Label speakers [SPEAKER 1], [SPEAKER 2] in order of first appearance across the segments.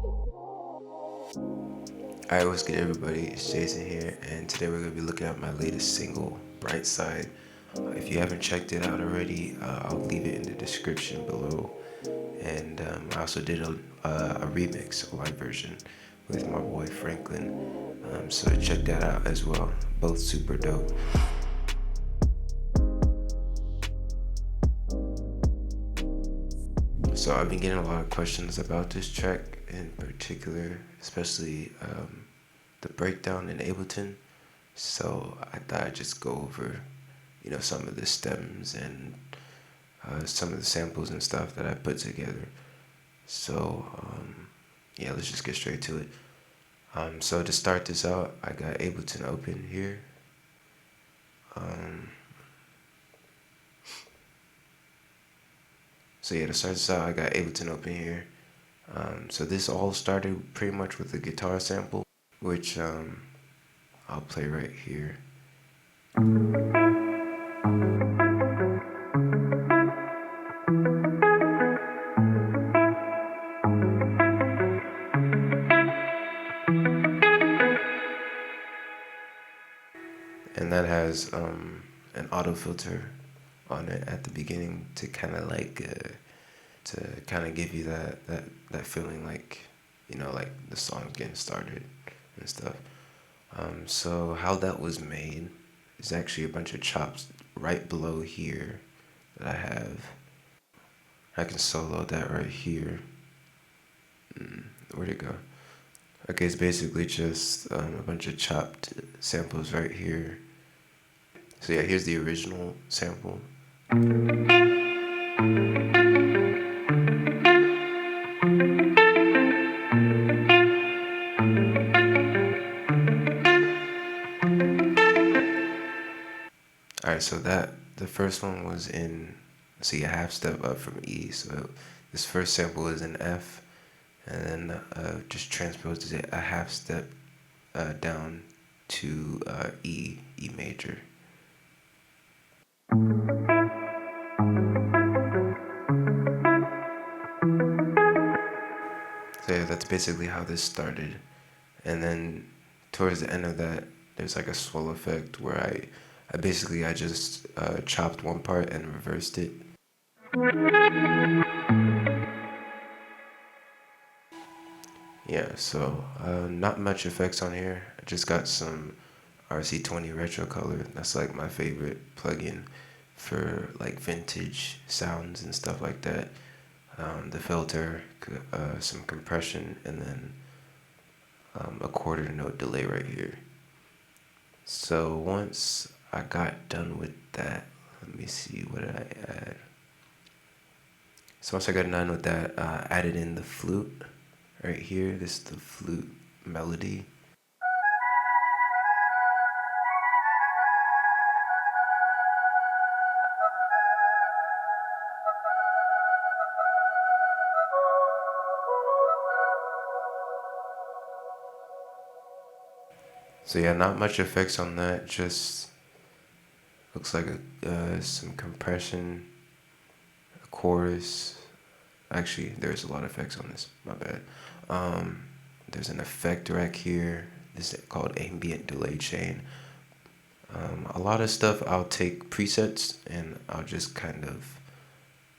[SPEAKER 1] Alright, what's good everybody, it's Jason here, and today we're going to be looking at my latest single, Bright Side. If you haven't checked it out already, I'll leave it in the description below. And I also did a remix, a live version, with my boy Franklin, so check that out as well, both super dope. So I've been getting a lot of questions about this track in particular, especially the breakdown in Ableton. So I thought I'd just go over, some of the stems and some of the samples and stuff that I put together. So yeah, let's just get straight to it. So to start this out, I got Ableton open here. So yeah, to start this out, I got Ableton open here. So this all started pretty much with a guitar sample, which I'll play right here. And that has an auto filter on it at the beginning to kind of give you that feeling like, like the song's getting started and stuff. So how that was made is actually a bunch of chops right below here that I have. I can solo that right here. Where'd it go? Okay, it's basically just a bunch of chopped samples right here. So yeah, here's the original sample. Alright, so the first one was in, see, a half step up from E. So this first sample is in F, and then just transposes it a half step down to E major. So yeah, that's basically how this started. And then towards the end of that, there's like a swell effect where I just chopped one part and reversed it. Yeah, so not much effects on here. I just got some RC20 retro color. That's like my favorite plugin for like vintage sounds and stuff like that. The filter, some compression, and then a quarter note delay right here. So once I got done with that, let me see, what did I add? So once I got done with that, I added in the flute right here. This is the flute melody. So yeah, not much effects on that, just looks like some compression, a chorus. Actually, there's a lot of effects on this, my bad. There's an effect rack here. This is called Ambient delay chain. A lot of stuff I'll take presets and I'll just kind of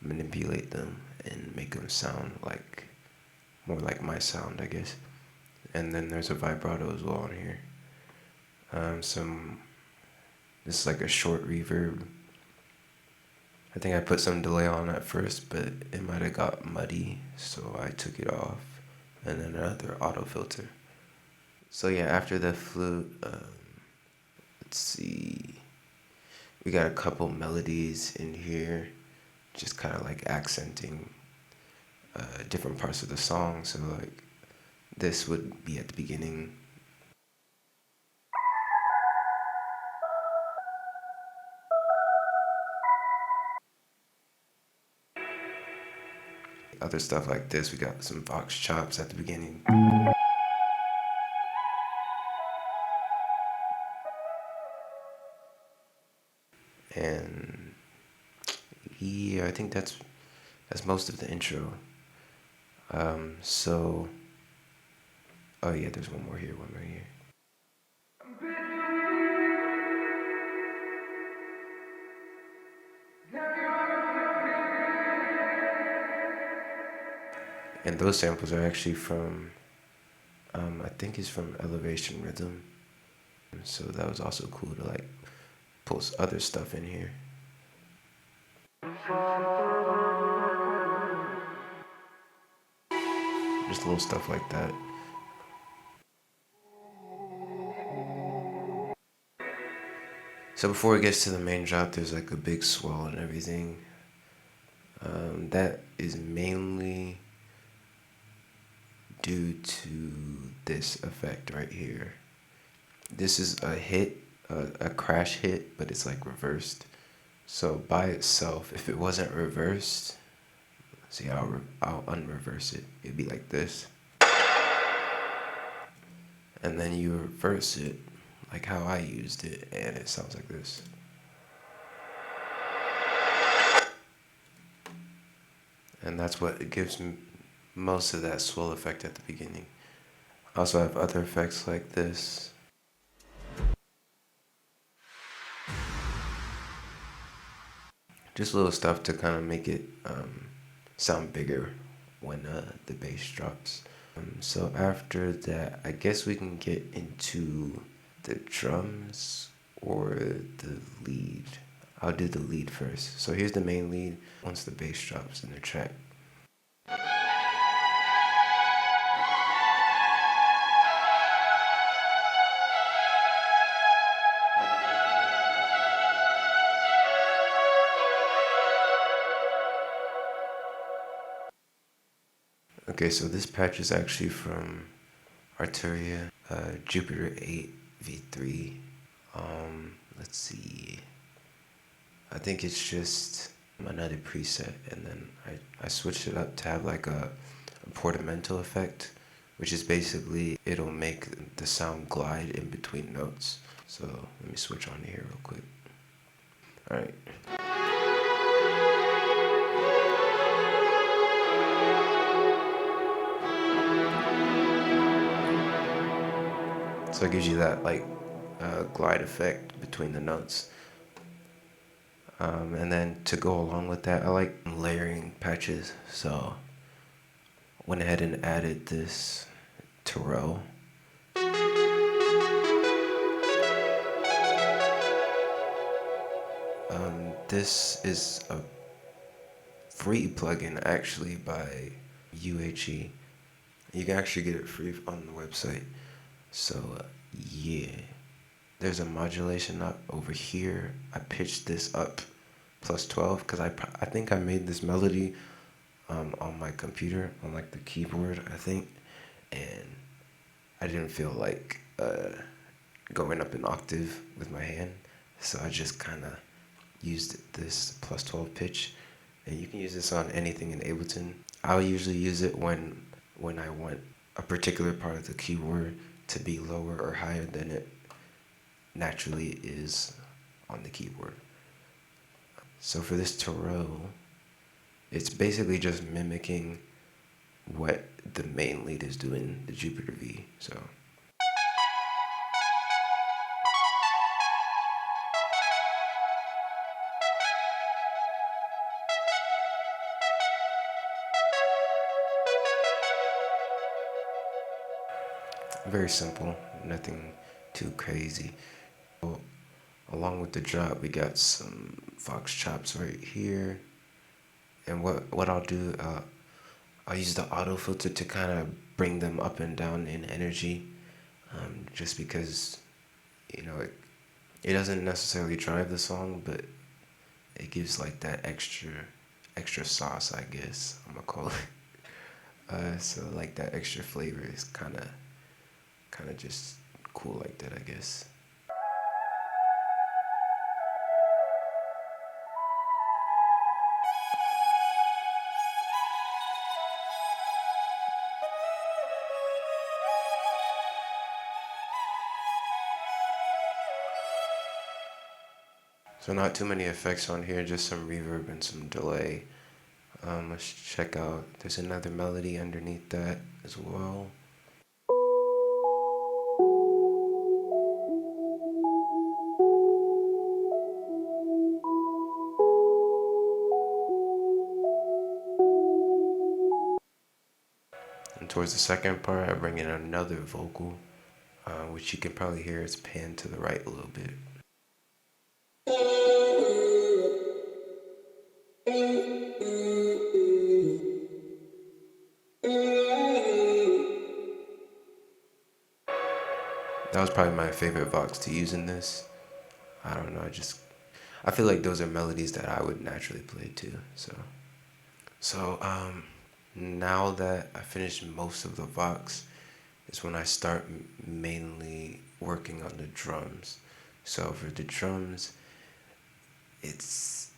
[SPEAKER 1] manipulate them and make them sound like more like my sound, I guess. And then there's a vibrato as well on here. This is like a short reverb. I think I put some delay on at first, but it might have got muddy, so I took it off. And then another auto filter. So yeah, after the flute, let's see, we got a couple melodies in here, just kind of like accenting different parts of the song. So like this would be at the beginning. Other stuff like this, we got some vox chops at the beginning. And yeah, I think that's most of the intro. So Oh yeah, there's one more here, one more here. And those samples are actually from, I think it's from Elevation Rhythm. So that was also cool to like post other stuff in here. Just little stuff like that. So before it gets to the main drop, there's like a big swell and everything. That is mainly due to this effect right here. This is a hit, a crash hit, but it's like reversed. So by itself, if it wasn't reversed, see, I'll unreverse it. It'd be like this. And then you reverse it, like how I used it, and it sounds like this. And that's what gives most of that swell effect at the beginning. I also have other effects like this. Just little stuff to kind of make it sound bigger when the bass drops. So after that, I guess we can get into the drums or the lead. I'll do the lead first. So here's the main lead once the bass drops in the track. Okay, so this patch is actually from Arturia, Jupiter 8 V3. Let's see. I think it's just another preset, and then I switched it up to have like a Portamento effect, which is basically it'll make the sound glide in between notes. So let me switch on here real quick. All right. So it gives you that like glide effect between the notes. And then to go along with that, I like layering patches. So went ahead and added this Terrell. This is a free plugin actually by UHE. You can actually get it free on the website. So yeah, there's a modulation up over here. I pitched this up plus 12 because I think I made this melody on my computer, on like the keyboard, I think, and I didn't feel like going up an octave with my hand, so I just kind of used this plus 12 pitch, and you can use this on anything in Ableton. I'll usually use it when I want a particular part of the keyboard to be lower or higher than it naturally is on the keyboard. So for this Terrell, it's basically just mimicking what the main lead is doing, the Jupiter V. So very simple, nothing too crazy. So, along with the drop, we got some Fox chops right here. And what I'll do, I'll use the auto filter to kind of bring them up and down in energy, just because, you know, it doesn't necessarily drive the song, but it gives like that extra sauce, I guess I'm gonna call it. So like that extra flavor is kind of just cool like that, I guess. So not too many effects on here, just some reverb and some delay. Let's check out, there's another melody underneath that as well. And towards the second part, I bring in another vocal, which you can probably hear is panned to the right a little bit. That was probably my favorite vox to use in this. I don't know, I feel like those are melodies that I would naturally play too. So now that I finished most of the vox, is when I start mainly working on the drums. So for the drums, it's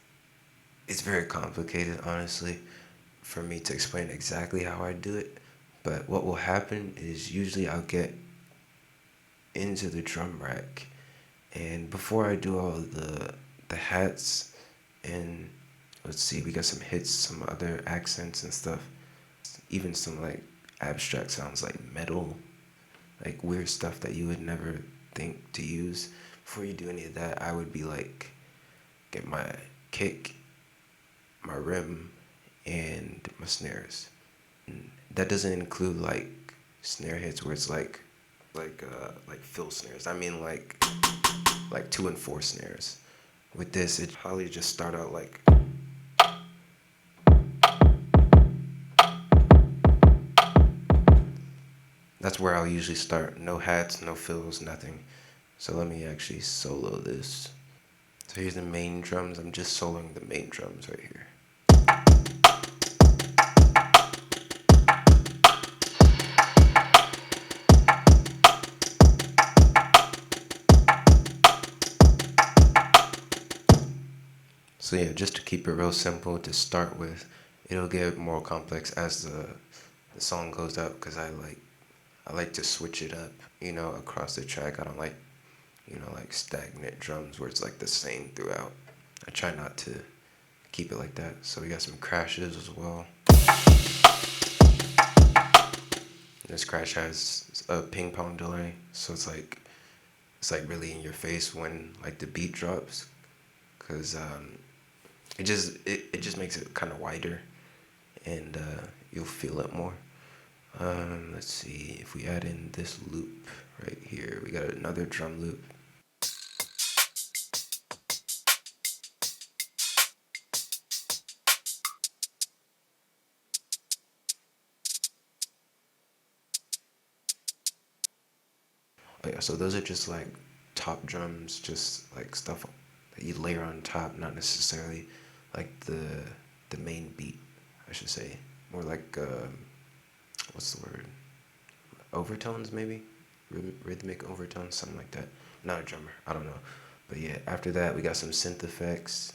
[SPEAKER 1] very complicated, honestly, for me to explain exactly how I do it. But what will happen is usually I'll get into the drum rack, and before I do all the hats, and let's see, we got some hits, some other accents and stuff, even some like abstract sounds like metal, like weird stuff that you would never think to use. Before you do any of that, I would be like, get my kick, my rim, and my snares. And that doesn't include like snare hits where it's like fill snares. I mean like 2 and 4 snares. With this, it probably just start out like. That's where I'll usually start. No hats, no fills, nothing. So let me actually solo this. So here's the main drums. I'm just soloing the main drums right here. So yeah, just to keep it real simple to start with, it'll get more complex as the song goes up, because I like to switch it up, across the track. I don't like, like stagnant drums where it's like the same throughout. I try not to keep it like that. So we got some crashes as well. This crash has a ping pong delay, so it's like really in your face when like the beat drops, because it just makes it kind of wider, and you'll feel it more. Let's see, if we add in this loop right here, we got another drum loop. Oh yeah, so those are just like top drums, just like stuff that you layer on top, not necessarily like the main beat, I should say. More like what's the word? Overtones, maybe? Rhythmic overtones, something like that. Not a drummer, I don't know. But yeah, after that we got some synth effects.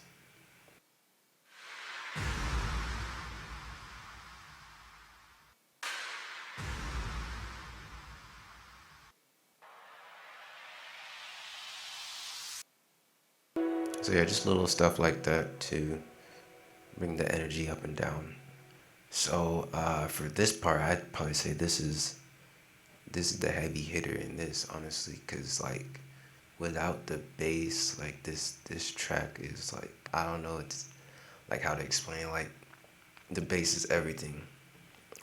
[SPEAKER 1] So yeah, just little stuff like that to bring the energy up and down. So for this part, I'd probably say this is the heavy hitter in this, honestly, because like without the bass, like this track is like, I don't know, it's like how to explain, like the bass is everything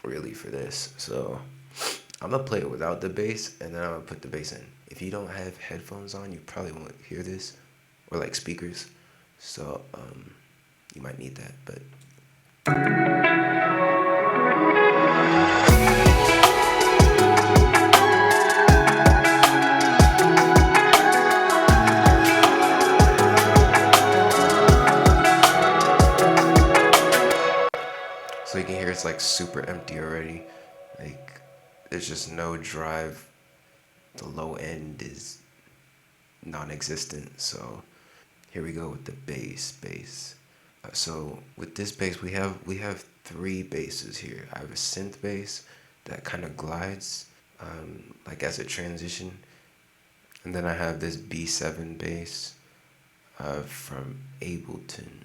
[SPEAKER 1] really for this. So I'm gonna play it without the bass, and then I'm gonna put the bass in. If you don't have headphones on, you probably won't hear this, or like speakers, so you might need that. But so you can hear it's like super empty already, like there's just no drive. The low end is non-existent. So here we go with the bass. So with this bass, we have 3 basses here. I have a synth bass that kind of glides, like as a transition, and then I have this B7 bass from Ableton.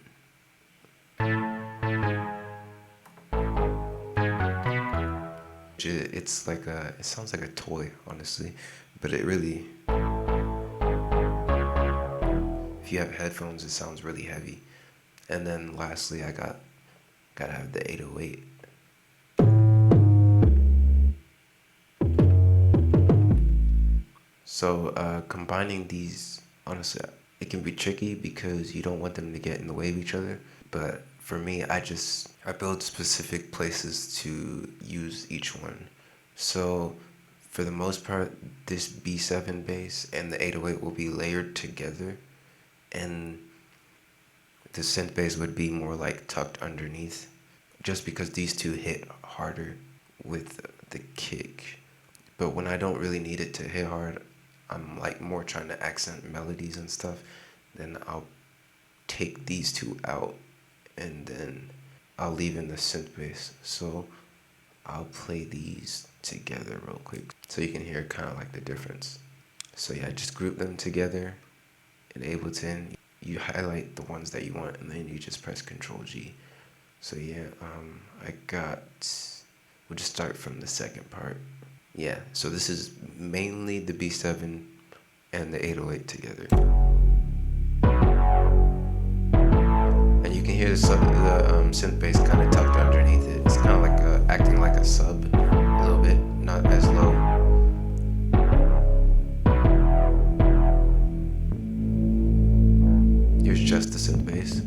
[SPEAKER 1] It's like it sounds like a toy, honestly, but it really, if you have headphones, it sounds really heavy. And then lastly, I gotta have the 808. So combining these, honestly, it can be tricky because you don't want them to get in the way of each other. But for me, I build specific places to use each one. So for the most part, this B7 bass and the 808 will be layered together, and the synth bass would be more like tucked underneath, just because these two hit harder with the kick. But when I don't really need it to hit hard, I'm like more trying to accent melodies and stuff, then I'll take these two out and then I'll leave in the synth bass. So I'll play these together real quick so you can hear kind of like the difference. So yeah, just group them together in Ableton. You highlight the ones that you want and then you just press Ctrl G. So yeah, we'll just start from the second part. Yeah, so this is mainly the B7 and the 808 together. And you can hear the synth bass kind of tucked underneath it. It's kind of like acting like a sub a little bit, not as low. Here's just the synth bass.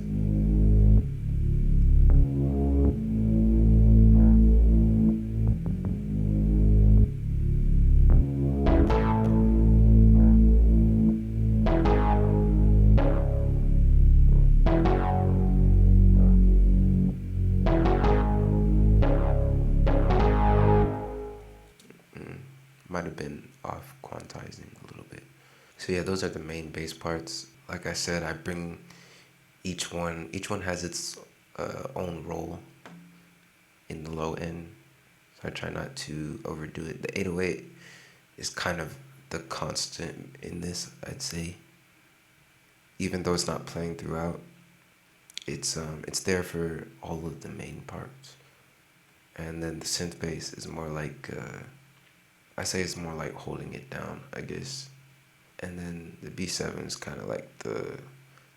[SPEAKER 1] Might have been off quantizing a little bit. So yeah, those are the main bass parts. Like I said, I bring each one has its own role in the low end. So I try not to overdo it. The 808 is kind of the constant in this, I'd say. Even though it's not playing throughout, it's there for all of the main parts. And then the synth bass is more like I say it's more like holding it down, I guess. And then the B7 is kind of like the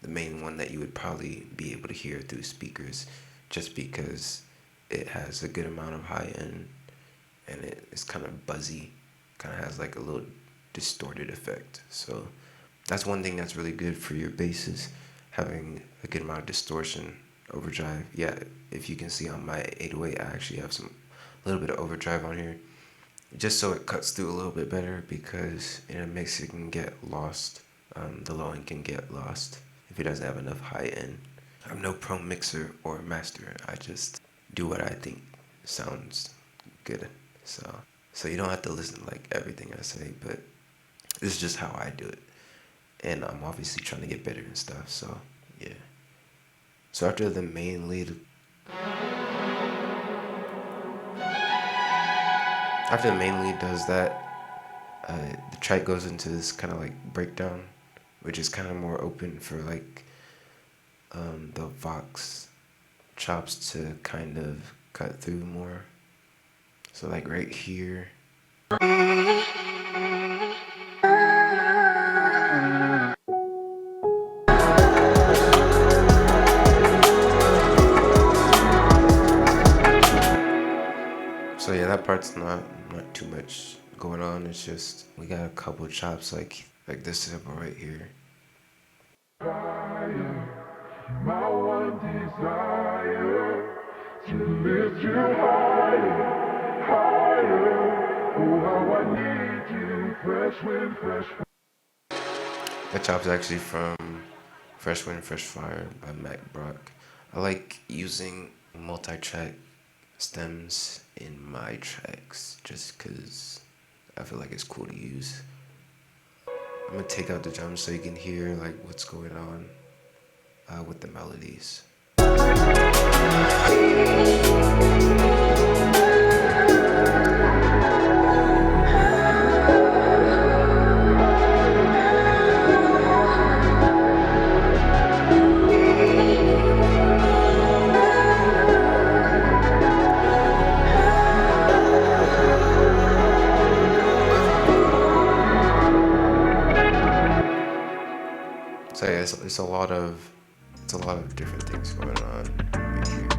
[SPEAKER 1] main one that you would probably be able to hear through speakers, just because it has a good amount of high end and it's kind of buzzy, kind of has like a little distorted effect. So that's one thing that's really good for your basses, having a good amount of distortion, overdrive. Yeah, if you can see on my 808, I actually have a little bit of overdrive on here, just so it cuts through a little bit better, because in a mix it can get lost. The low end can get lost if it doesn't have enough high end. I'm no pro mixer or master. I just do what I think sounds good. So you don't have to listen to like everything I say, but this is just how I do it. And I'm obviously trying to get better and stuff, so yeah. So after the main lead, does that, the track goes into this kind of like breakdown, which is kind of more open for like the Vox chops to kind of cut through more. So like right here. So yeah, that part's not too much going on. It's just we got a couple chops like this sample right here. My one desire to lift you higher, higher. Oh, how I need you, fresh wind, fresh fire. That chop's actually from Fresh Wind, Fresh Fire by Mac Brock. I like using multi-track stems in my tracks just because I feel like it's cool to use. I'm gonna take out the drums so you can hear like what's going on with the melodies. So yeah, it's a lot of different things going on right here.